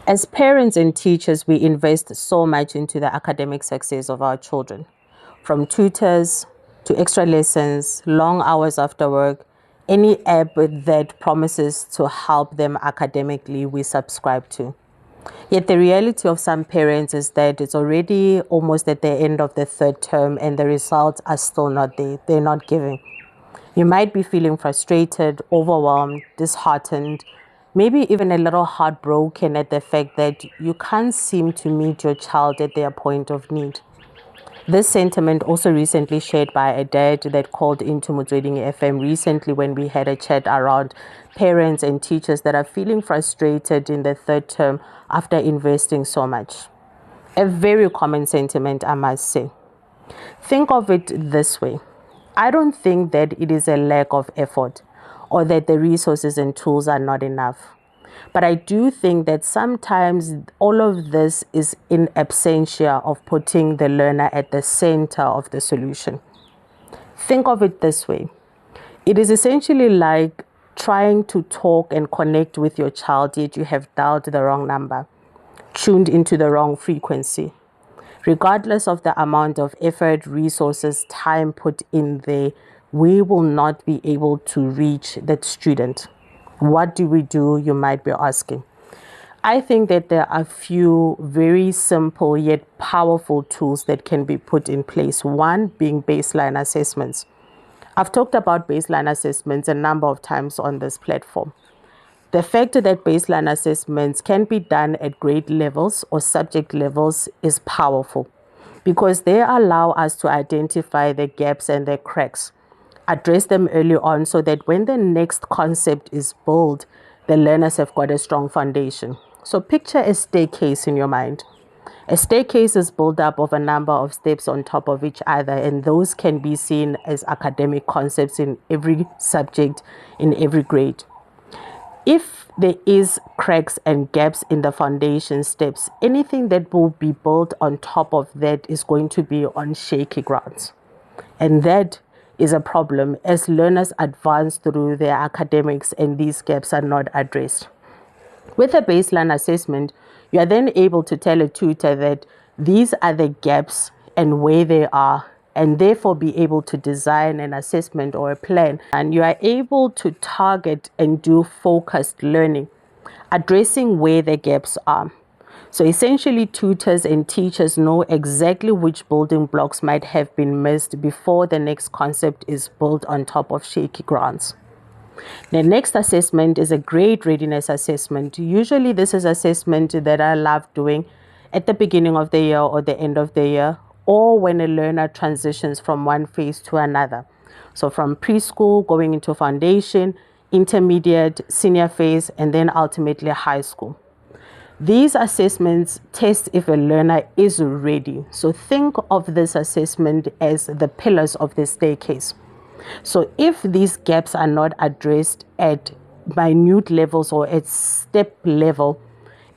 As parents and teachers, we invest so much into the academic success of our children, from tutors to extra lessons, long hours after work, any app that promises to help them academically, we subscribe to. Yet the reality of some parents is that it's already almost at the end of the third term and the results are still not there. They're not giving. You might be feeling frustrated, overwhelmed, disheartened, maybe even a little heartbroken at the fact that you can't seem to meet your child at their point of need. This sentiment also recently shared by a dad that called into Motsweding FM recently when we had a chat around parents and teachers that are feeling frustrated in the third term after investing so much. A very common sentiment, I must say. Think of it this way. I don't think that it is a lack of effort or that the resources and tools are not enough. But I do think that sometimes all of this is in absentia of putting the learner at the center of the solution. Think of it this way. It is essentially like trying to talk and connect with your child, yet you have dialed the wrong number, tuned into the wrong frequency. Regardless of the amount of effort, resources, time put in there, we will not be able to reach that student. What do we do, you might be asking? I think that there are a few very simple yet powerful tools that can be put in place. One being baseline assessments. I've talked about baseline assessments a number of times on this platform. The fact that baseline assessments can be done at grade levels or subject levels is powerful because they allow us to identify the gaps and the cracks, address them early on so that when the next concept is built, the learners have got a strong foundation. So picture a staircase in your mind. A staircase is built up of a number of steps on top of each other, and those can be seen as academic concepts in every subject, in every grade. If there is cracks and gaps in the foundation steps, anything that will be built on top of that is going to be on shaky grounds. And that is a problem as learners advance through their academics and these gaps are not addressed. With a baseline assessment, you are then able to tell a tutor that these are the gaps and where they are, and therefore be able to design an assessment or a plan. And you are able to target and do focused learning, addressing where the gaps are. So essentially, tutors and teachers know exactly which building blocks might have been missed before the next concept is built on top of shaky grounds. The next assessment is a grade readiness assessment. Usually this is assessment that I love doing at the beginning of the year or the end of the year, or when a learner transitions from one phase to another. So from preschool going into foundation, intermediate, senior phase, and then ultimately high school. These assessments test if a learner is ready. So think of this assessment as the pillars of the staircase. So if these gaps are not addressed at minute levels or at step level,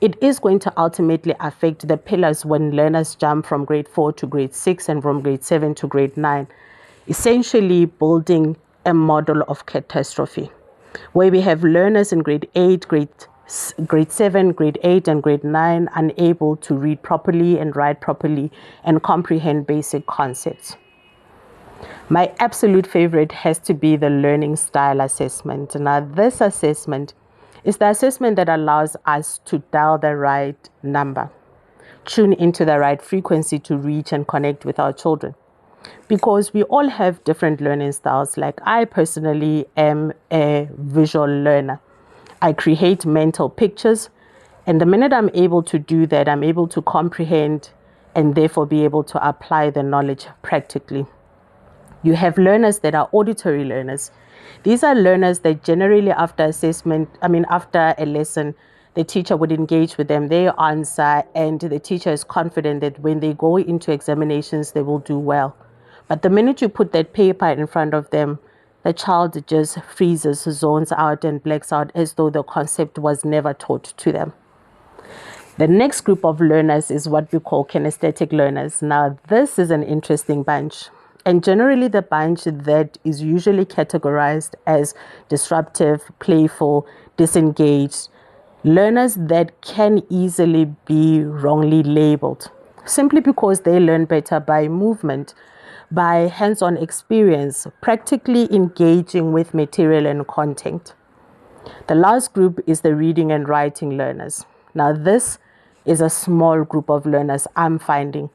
it is going to ultimately affect the pillars when learners jump from grade 4 to grade 6 and from grade 7 to grade 9, essentially building a model of catastrophe, where we have learners in grade 8, grade 7, grade 8, and grade 9 unable to read properly and write properly and comprehend basic concepts. My absolute favorite has to be the learning style assessment. Now, this assessment is the assessment that allows us to dial the right number, tune into the right frequency to reach and connect with our children. Because we all have different learning styles. Like I personally am a visual learner. I create mental pictures, and the minute I'm able to do that, I'm able to comprehend and therefore be able to apply the knowledge practically. You have learners that are auditory learners. These are learners that generally after a lesson, the teacher would engage with them, they answer, and the teacher is confident that when they go into examinations, they will do well. But the minute you put that paper in front of them, the child just freezes, zones out, and blacks out as though the concept was never taught to them. The next group of learners is what we call kinesthetic learners. Now, this is an interesting bunch. And generally the bunch that is usually categorized as disruptive, playful, disengaged, Learners that can easily be wrongly labeled simply because they learn better by movement, by hands-on experience, practically engaging with material and content. The last group is the reading and writing learners. Now, this is a small group of learners I'm finding.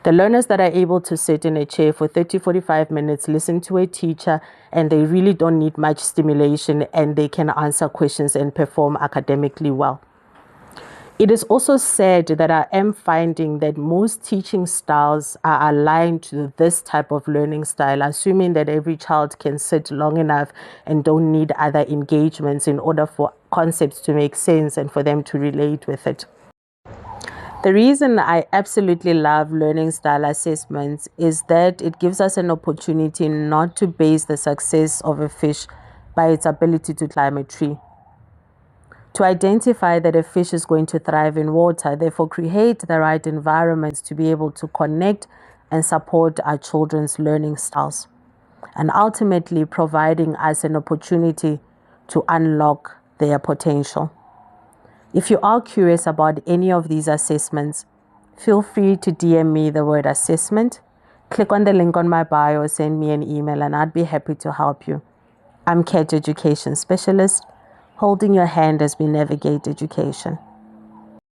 The learners that are able to sit in a chair for 30-45 minutes, listen to a teacher, and they really don't need much stimulation, and they can answer questions and perform academically well. It is also sad that I am finding that most teaching styles are aligned to this type of learning style, assuming that every child can sit long enough and don't need other engagements in order for concepts to make sense and for them to relate with it. The reason I absolutely love learning style assessments is that it gives us an opportunity not to base the success of a fish by its ability to climb a tree. To identify that a fish is going to thrive in water, therefore create the right environments to be able to connect and support our children's learning styles, and ultimately providing us an opportunity to unlock their potential. If you are curious about any of these assessments, feel free to DM me the word assessment. Click on the link on my bio or send me an email and I'd be happy to help you. I'm CAT Education Specialist, holding your hand as we navigate education.